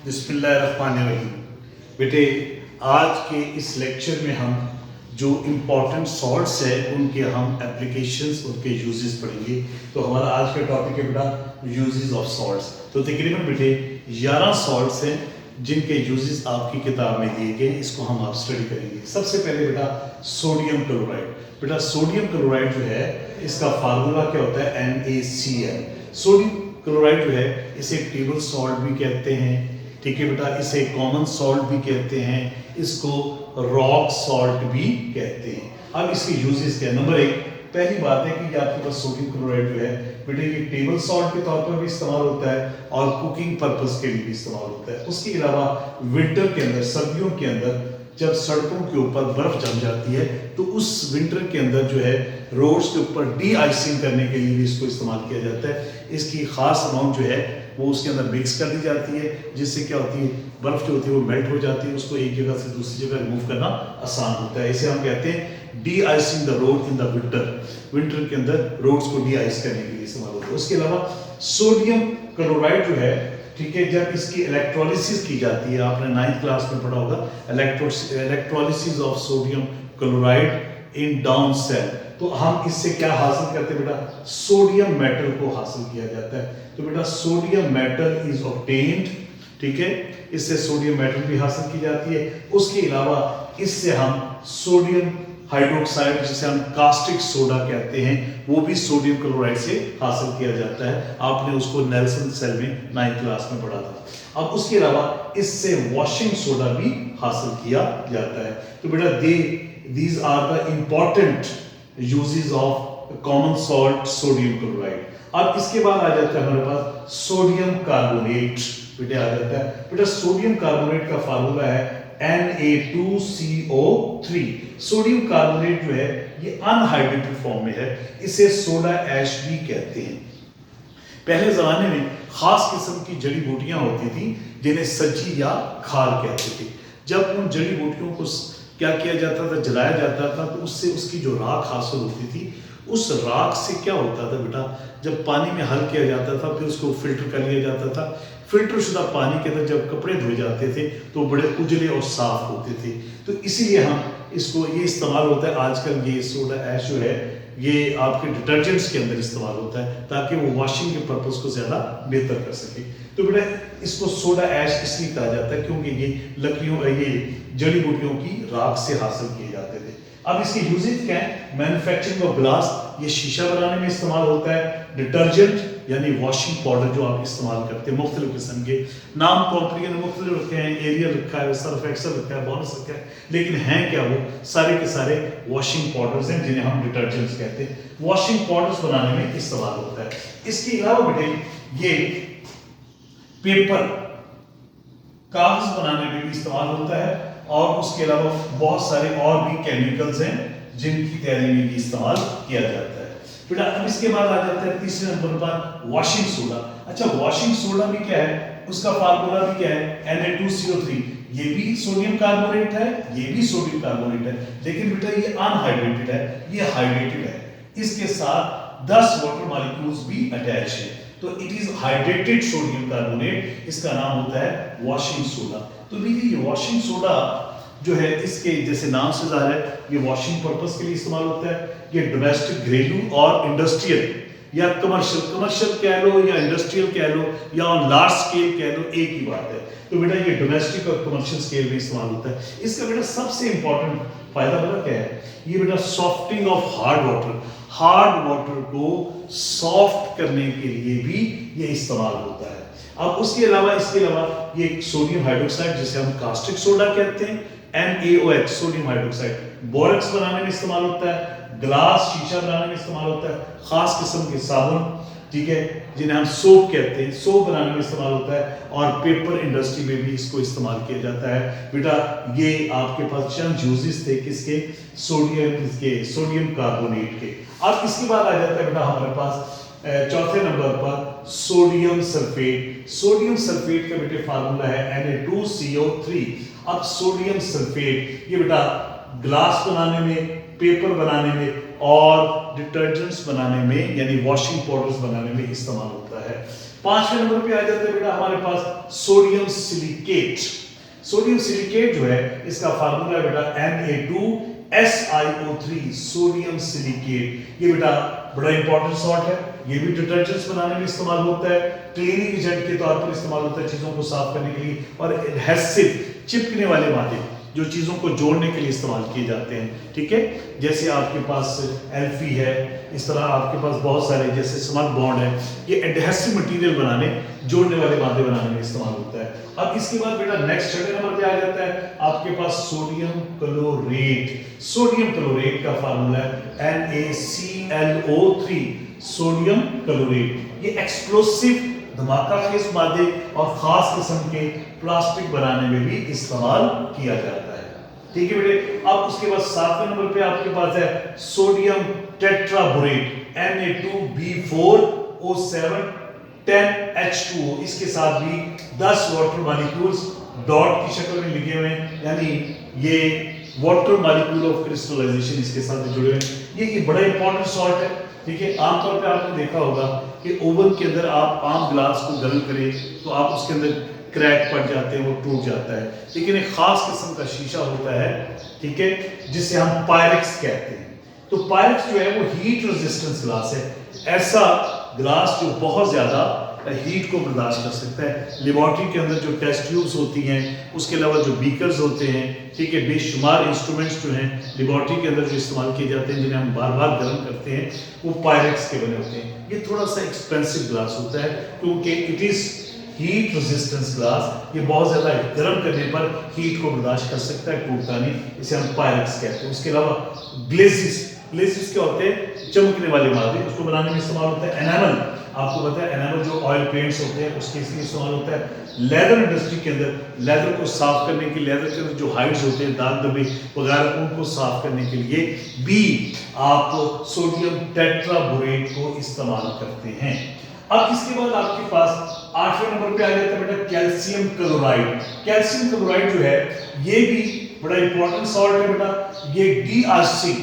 बिस्मिल्लाहिर्रहमानिर्रहीम। बेटे, आज के इस लेक्चर में हम जो इम्पोर्टेंट सॉल्ट्स है उनके हम एप्लीकेशंस, उनके यूजेस पढ़ेंगे। तो हमारा आज का टॉपिक है बेटा यूजेस ऑफ सॉल्ट्स। तो तकरीबन बेटे 11 सॉल्ट्स हैं जिनके यूजेस आपकी किताब में दिए गए, इसको हम आप स्टडी करेंगे। सबसे पहले बेटा सोडियम क्लोराइड। बेटा सोडियम क्लोराइड जो है इसका फार्मूला क्या होता है? NaCl। सोडियम क्लोराइड जो है इसे टेबल सॉल्ट भी कहते हैं, ठीक है बेटा, इसे कॉमन सॉल्ट भी कहते हैं, इसको रॉक सॉल्ट भी कहते हैं। अब इसके यूजेस क्या है? नंबर एक, पहली बात है कि आपके पास सोडियम क्लोराइड जो है बेटे ये टेबल सॉल्ट के तौर पर भी इस्तेमाल होता है और कुकिंग पर्पस के लिए भी इस्तेमाल होता है। उसके अलावा विंटर के अंदर, सर्दियों के अंदर जब सड़कों के ऊपर बर्फ जम जाती है तो उस विंटर के अंदर जो है रोड्स के ऊपर डी आइसिंग करने के लिए भी इसको इस्तेमाल किया जाता है। इसकी खास अमाउंट जो है वो उसके अंदर मिक्स कर दी जाती है, जिससे क्या होती है बर्फ जो होती है वो मेल्ट हो जाती है, उसको एक जगह से दूसरी जगह रिमूव करना आसान होता है। इसे हम कहते हैं D icing the road in the winter. Winter के अंदर रोड्स को डी आइस करने के लिए इस्तेमाल होता है। उसके अलावा सोडियम क्लोराइड जो है, ठीक है, जब इसकी इलेक्ट्रोलिसिस की जाती है, आपने 9th क्लास में पढ़ा होगा electrolysis of sodium chloride in down cell, तो हम इससे क्या हासिल करते हैं बेटा? सोडियम मेटल को हासिल किया जाता है। तो बेटा सोडियम मेटल इज ऑब्टेन्ड, ठीक है, इससे सोडियम मेटल भी हासिल की जाती है। उसके अलावा इससे हम सोडियम हाइड्रोक्साइड, जिसे हम कास्टिक सोडा कहते हैं, वो भी सोडियम क्लोराइड से हासिल किया जाता है। आपने उसको नेल्सन सेल में 9th क्लास में पढ़ा था। अब उसके अलावा इससे वॉशिंग सोडा भी हासिल किया जाता है। तो बेटा these are the important uses of common salt sodium chloride। अब इसके बाद आ जाता है हमारे पास सोडियम कार्बोनेट। बेटे आ जाता है बेटा सोडियम कार्बोनेट का फार्मूला है Na2CO3। सोडियम कार्बोनेट जो है ये अनहाइड्रेटेड फॉर्म में है, इसे सोडा ऐश भी कहते हैं। पहले जमाने में खास किस्म की जड़ी बूटियां होती थी जिन्हें सज्जी या खाल कहते थे। जब उन जड़ी बूटियों को क्या किया जाता था, जलाया जाता था, तो उससे उसकी जो राख हासिल होती थी, उस राख से क्या होता था बेटा, जब पानी में हल किया जाता था फिर उसको फिल्टर कर लिया जाता था। फिल्टर शुदा पानी के अंदर जब कपड़े धोए जाते थे तो बड़े उजले और साफ होते थे। तो इसीलिए हम इसको ये इस्तेमाल होता है आजकल, ये सोडा ऐश जो है ये आपके डिटर्जेंट्स के अंदर इस्तेमाल होता है ताकि वो वॉशिंग के पर्पस को ज़्यादा बेहतर कर सके। तो बेटा इसको सोडा ऐश इसलिए कहा जाता है क्योंकि ये लकड़ियों, ये जड़ी बूटियों की राख से हासिल किए जाते थे। अब इसके यूजेस क्या है? मैन्युफैक्चरिंग ऑफ ग्लास, ये शीशा बनाने में इस्तेमाल होता है। डिटर्जेंट यानी वॉशिंग पाउडर जो आप इस्तेमाल करते हैं, मुख्तलिफ किस्म के नाम कंपनी ने मुख्तलिफ रखे हैं, एरियल रखा है, सर्फ एक्सेल रखा है, बोनस रखा है, लेकिन हैं क्या वो सारे के सारे वॉशिंग पाउडर्स हैं जिन्हें हम डिटर्जेंट्स कहते हैं। वॉशिंग पाउडर्स बनाने में इस्तेमाल होता है। इसके अलावा बेटे ये पेपर, कागज बनाने में भी इस्तेमाल होता है और उसके अलावा बहुत सारे और भी केमिकल्स हैं जिनकी तैयारी में भी इस्तेमाल किया जाता है। बेटा अब इसके बाद आ जाता है तीसरे नंबर पर वॉशिंग सोडा। अच्छा वॉशिंग सोडा भी क्या है, उसका फार्मूला भी क्या है? Na2CO3। ये भी सोडियम कार्बोनेट है, ये भी सोडियम कार्बोनेट है, लेकिन बेटा ये अनहाइड्रेटेड है, ये हाइड्रेटेड है। इसके साथ 10 वाटर मॉलिक्यूल्स भी अटैच है, तो it is hydrated sodium carbonate, इसका नाम होता है वॉशिंग सोडा। तो देखिए ये वॉशिंग सोडा जो है इसके जैसे नाम से ज़ाहिर है ये वॉशिंग पर्पस के लिए इस्तेमाल होता है। ये डोमेस्टिक, घरेलू और इंडस्ट्रियल या कमर्शियल कह लो या इंडस्ट्रियल कह लो या ऑन लार्ज स्केल कह लो, एक ही बात है। तो बेटा ये डोमेस्टिक और कमर्शियल स्केल में इस्तेमाल होता है। इसका बेटा सबसे इंपॉर्टेंट फायदा बेटा क्या है? ये बेटा सॉफ्टनिंग ऑफ हार्ड वाटर को सॉफ्ट करने के लिए भी ये इस्तेमाल होता है। अब उसके अलावा इसके अलावा ये सोडियम हाइड्रोक्साइड, जिसे हम कास्टिक सोडा कहते हैं, NaOH सोडियम हाइड्रोक्साइड, बोरेक्स बनाने में इस्तेमाल होता है, ग्लास शीशा बनाने में इस्तेमाल होता है, खास किस्म के साबुन, ठीक है, जिन्हें हम सोप कहते हैं, सोप बनाने में इस्तेमाल होता है, और पेपर इंडस्ट्री में भी इसको इस्तेमाल किया जाता है। बेटा ये आपके पास चंद यूजेस थे किसके? सोडियम कार्बोनेट के। अब इसके बाद आ जाता है बेटा हमारे पास चौथे नंबर पर सोडियम सल्फेट। सोडियम सल्फेट का बेटे फार्मूला है Na2CO3। अब सोडियम सल्फेट ये बेटा ग्लास बनाने में, पेपर बनाने में और डिटर्जेंट्स बनाने में यानी वॉशिंग पाउडर्स बनाने में इस्तेमाल होता है। 5वें नंबर पे आ जाता है बेटा हमारे पास सोडियम सिलिकेट। सोडियम सिलिकेट जो है इसका फार्मूला है बेटा Na2SiO3 सोडियम सिलिकेट। ये बेटा बड़ा इंपॉर्टेंट सॉल्ट है, ये भी डिटर्जेंट्स बनाने में इस्तेमाल होता है, क्लीनिंग एजेंट के तौर पर इस्तेमाल होता है चीजों को साफ करने के लिए, और एडहेसिव चिपकने वाले मादे जो चीजों को जोड़ने के लिए इस्तेमाल किए जाते हैं। ठीक है, जैसे आपके पास एल्फी है, इस तरह आपके पास बहुत सारे जैसे स्मग बॉन्ड है, ये एडहेसिव मटेरियल बनाने, जोड़ने वाले मादे बनाने में इस्तेमाल होता है। अब इसके बाद बेटा नेक्स्ट 6वें नंबर पे आ जाता है आपके पास सोडियम क्लोरेट। सोडियम क्लोरेट का फार्मूला है NaClO3 सोडियम क्लोरेट। ये एक्सप्लोसिव धमाका खेज मादे और खास किस्म के प्लास्टिक बनाने में भी इस्तेमाल किया जाता है। ठीक है बेटे, अब उसके बाद 7वें नंबर पे आपके पास है सोडियम टेट्राबोरेट Na2B4O7 10H2O। इसके साथ भी 10 वाटर मॉलिक्यूल्स डॉट की शक्ल में लिखे हुए हैं, यानी ये वाटर मॉलिक्यूल ऑफ क्रिस्टलाइजेशन इसके साथ जुड़े हुए हैं। ये बड़ा इंपॉर्टेंट सॉल्ट है। ठीक है, आमतौर पे आपने देखा होगा कि ओवन के अंदर आप आम ग्लास को गर्म करें तो आप उसके अंदर क्रैक पड़ जाते हैं, वो टूट जाता है, लेकिन एक खास किस्म का शीशा होता है, ठीक है, जिसे हम पायरेक्स कहते हैं। तो पायरेक्स जो है वो हीट रेजिस्टेंस ग्लास है, ऐसा ग्लास जो बहुत ज्यादा हीट को बर्दाश्त कर सकता है। लेबोरेटरी के अंदर जो टेस्ट ट्यूब्स होती हैं, उसके अलावा जो बीकर्स होते हैं, ठीक है, बेशुमार इंस्ट्रूमेंट्स जो हैं लेबोरेटरी के अंदर जो इस्तेमाल किए जाते हैं, जिन्हें हम बार बार गर्म करते हैं, वो पायरेक्स के बने होते हैं। ये थोड़ा सा एक्सपेंसिव ग्लास होता है क्योंकि it is heat resistance glass, ये बहुत ज्यादा गर्म करने पर हीट को बर्दाश्त कर सकता है, टूटता नहीं, इसे हम पायरेक्स कहते हैं। उसके अलावा ग्लेसिस, ग्लेसिस क्या होते हैं, चमकने वाले मादे, उसको बनाने में इस्तेमाल होता है। एनामल, आपको पता है एनामल जो ऑयल पेंट्स होते हैं उसके इसलिए इस्तेमाल होता है। लेदर इंडस्ट्री के अंदर लेदर को साफ करने के, लेदर के अंदर जो हाइड्स होते हैं, दाग धब्बे वगैरह, उनको साफ करने के लिए भी आप सोडियम टेट्राबोरेट को इस्तेमाल करते हैं। अब इसके बाद आपके पास 8वें नंबर पे आ जाता है बेटा कैल्शियम क्लोराइड। कैल्शियम क्लोराइड जो है ये भी बड़ा इंपॉर्टेंट सॉल्ट है बेटा। ये डी-आइसिंग,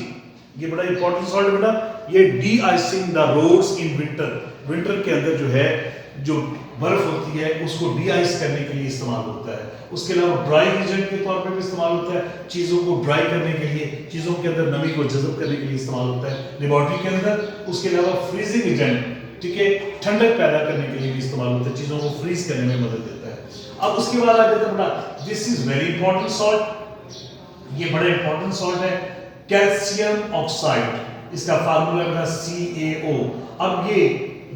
ये बड़ा इंपॉर्टेंट सॉल्ट है बेटा, ये deicing the roads in winter. Winter के अंदर जो है जो बर्फ होती है उसको डी-आइस करने के लिए इस्तेमाल होता है। उसके अलावा ड्राई एजेंट के तौर पे भी इस्तेमाल होता है, चीजों को ड्राई करने के लिए, चीजों के अंदर नमी को जज़ब करने के लिए इस्तेमाल होता है लेबोरेटरी के अंदर। उसके अलावा फ्रीजिंग एजेंट, ठीक है, ठंडक पैदा करने के लिए भी इस्तेमाल होता है, चीजों को फ्रीज करने में मदद देता है। अब उसके बाद आ जाता है बेटा this is very important salt, ये बड़ा इंपॉर्टेंट सॉल्ट है कैल्शियम ऑक्साइड। इसका फार्मूला बेटा CaO। अब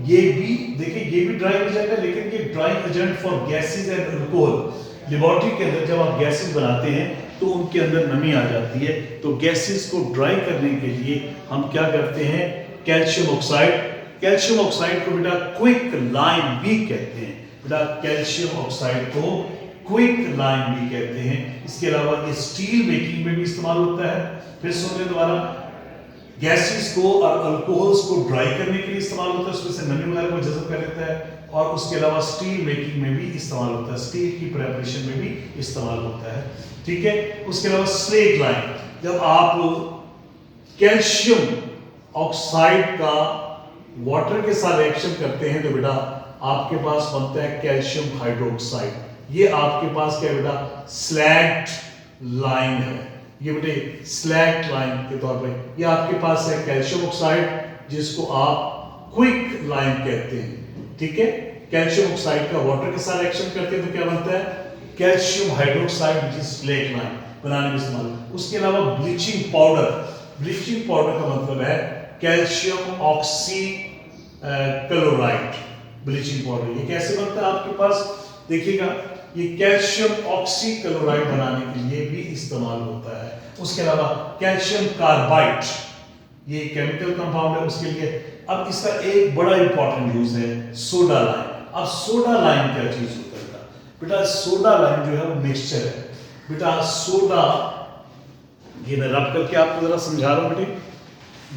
ये भी देखिए, ये भी ड्राइंग एजेंट है, लेकिन ये drying agent for gases and alcohol. Laboratory के अंदर जब आप गैसेस बनाते हैं तो उनके अंदर नमी आ जाती है, तो गैसेस को ड्राई करने के लिए हम क्या करते हैं, कैल्शियम ऑक्साइड। कैल्शियम ऑक्साइड को बेटा क्विक लाइम भी कहते हैं, बेटा कैल्शियम ऑक्साइड को क्विक लाइम भी कहते हैं। इसके अलावा ये स्टील मेकिंग में भी इस्तेमाल होता है। फिर सुनने दोबारा, गैसेस को और अल्कोहल्स को ड्राई करने के लिए इस्तेमाल होता है, उसमें से नमी वगैरह को जज़ब कर लेता है, और उसके अलावा स्टील मेकिंग में भी इस्तेमाल होता है, स्टील की प्रिपरेशन में भी इस्तेमाल होता है। ठीक है, उसके अलावा स्लेट लाइम, जब आप कैल्शियम ऑक्साइड का वाटर के साथ रिएक्शन करते हैं तो बेटा आपके पास बनता है कैल्शियम हाइड्रोक्साइड। ये आपके पास क्या बेटा स्लैग्ड लाइम है, ये बेटे स्लैग्ड लाइम के तौर पे ये आपके पास है कैल्शियम ऑक्साइड, जिसको आप क्विक लाइम कहते हैं। ठीक है, कैल्शियम ऑक्साइड का वाटर के साथ रिएक्शन करते हैं तो क्या बनता है calcium hydroxide, which is slagged lime बनाने में इस्तेमाल। उसके अलावा ब्लीचिंग पाउडर, ब्लीचिंग पाउडर का मतलब है calcium oxy chloride, bleaching powder. ये कैसे बनता है आपके पास, देखिएगा, ये कैल्शियम ऑक्सी क्लोराइड बनाने के लिए भी इस्तेमाल होता है। उसके अलावा कैल्शियम कार्बाइड, ये केमिकल कंपाउंड है उसके लिए। अब इसका एक बड़ा इंपॉर्टेंट यूज है सोडा लाइम। अब सोडा लाइम क्या चीज होता है बेटा, सोडा लाइम जो है वो मिक्सचर है बेटा। सोडा, ये मैं रब करके आपको जरा समझा रहा हूं बेटे।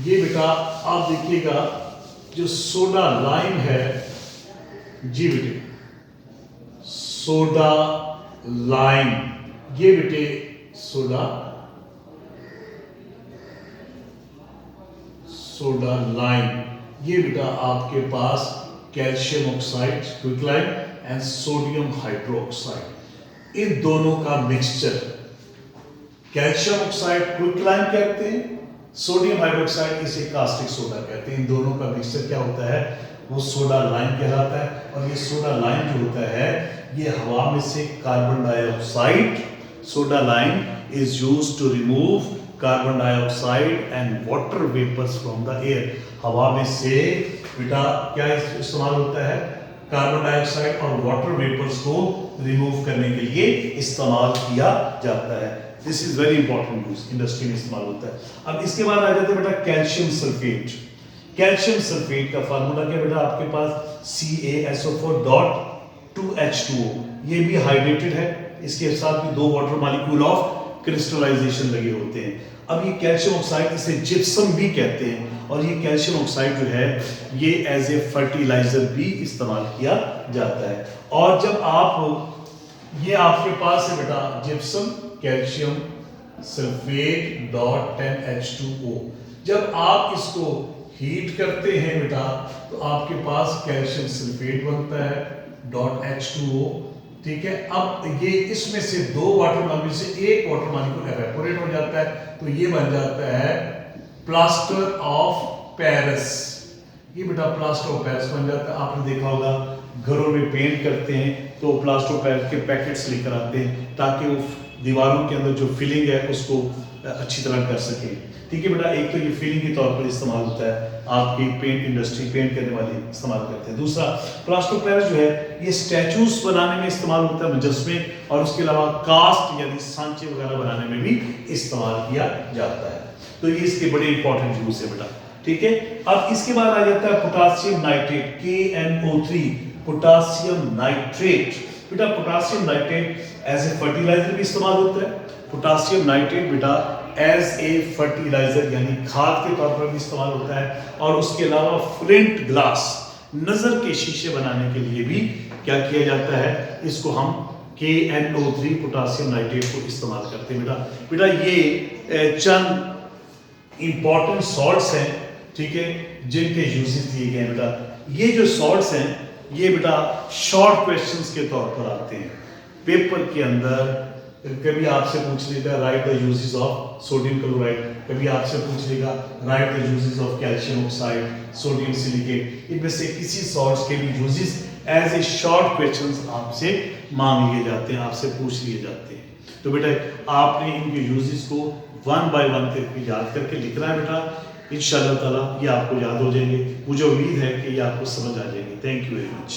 ये बेटा आप देखिएगा जो सोडा लाइम है, जी बेटे सोडा लाइम, ये बेटे सोडा लाइम, ये बेटा आपके पास calcium oxide quicklime and sodium hydroxide, इन दोनों का मिक्सचर कैल्शियम ऑक्साइड क्विकलाइम कहते हैं, सोडियम हाइड्रोक्साइड इसे कास्टिक सोडा कहते हैं। इन दोनों का मिक्सचर क्या होता है, वो सोडा लाइम कहलाता है। और ये सोडा लाइम जो होता है ये हवा में से carbon dioxide, soda lime is used to remove carbon dioxide and water vapours from the air. हवा में से बेटा क्या इस्तेमाल होता है, कार्बन डाइऑक्साइड और वाटर वेपर्स को रिमूव करने के लिए इस्तेमाल किया जाता है। This is very important use, industry में इस्तेमाल होता है। अब इसके बाद आ जाते हैं बेटा कैल्शियम सल्फेट। कैल्शियम सल्फेट का फार्मूला क्या बेटा, आपके पास CaSO4.2H2O, ये भी हाइड्रेटेड है, इसके साथ भी 2 वाटर मॉलिक्यूल ऑफ क्रिस्टलाइजेशन लगे होते हैं। अब ये कैल्शियम ऑक्साइड, इसे जिप्सम भी कहते हैं, और ये कैल्शियम ऑक्साइड जो है ये एज ए फर्टिलाइजर भी इस्तेमाल किया जाता है। और जब आप, ये आपके पास है बेटा जिप्सम कैल्शियम सल्फेट .10H2O, जब आप इसको हीट करते हैं बेटा तो आपके पास कैल्शियम सल्फेट बनता है .H2O, ठीक है। अब ये इसमें से 2 वाटर मॉलिक्यूल से 1 वाटर मॉलिक्यूल एवेपोरेट हो जाता है, तो ये बन जाता है प्लास्टर ऑफ पेरिस। ये बेटा प्लास्टर ऑफ पेरिस बन जाता है। आपने देखा होगा घरों में पेंट करते हैं तो प्लास्टर ऑफ पेरिस के पैकेट्स लेकर आते हैं ताकि वो दीवारों के अंदर जो फिलिंग है उसको अच्छी तरह कर सके, ठीक है बेटा। एक तो ये फिलिंग के तौर पर इस्तेमाल होता है, आपकी पेंट इंडस्ट्री पेंट करने वाले इस्तेमाल करते हैं। दूसरा, प्लास्टर ऑफ पेरिस जो है ये स्टैचूज बनाने में इस्तेमाल होता है, मुजस्मे, और उसके अलावा कास्ट यानी सांचे वगैरह बनाने में भी इस्तेमाल किया जाता है। तो ये इसके बड़े इंपॉर्टेंट यूज है बेटा, ठीक है। अब इसके बाद आ जाता है potassium nitrate, KNO3, potassium nitrate. बेटा potassium nitrate as a fertiliser भी इस्तेमाल होता है। पोटासियम नाइट्रेट बेटा एज ए फर्टिलाइजर यानी खाद के तौर पर भी इस्तेमाल होता है, और उसके अलावा फ्लिंट ग्लास, नजर के शीशे बनाने के लिए भी क्या किया जाता है, इसको हम KNO3 पोटासियम नाइट्रेट को इस्तेमाल करते हैं बेटा। बेटा ये चंद इंपॉर्टेंट सॉल्ट्स हैं, ठीक है, जिनके यूजेस दिए गए हैं बेटा। ये जो सॉल्ट्स हैं ये बेटा शॉर्ट क्वेश्चंस के तौर पर आते हैं पेपर के अंदर। कभी आपसे पूछ लेगा write the uses of sodium chloride, कभी आपसे पूछ लेगा write the uses of calcium oxide, sodium silicate. इनमें से किसी सॉल्ट्स के भी uses as a short questions आपसे मांग लिए जाते हैं, आपसे पूछ लिए जाते हैं। तो बेटा आपने इनके यूजेस को 1 by 1 करके याद करके लिखना है बेटा। इंशाअल्लाह ताला ये आपको याद हो जाएंगे। मुझे उम्मीद है कि ये आपको समझ आ जाएंगे। Thank you very much.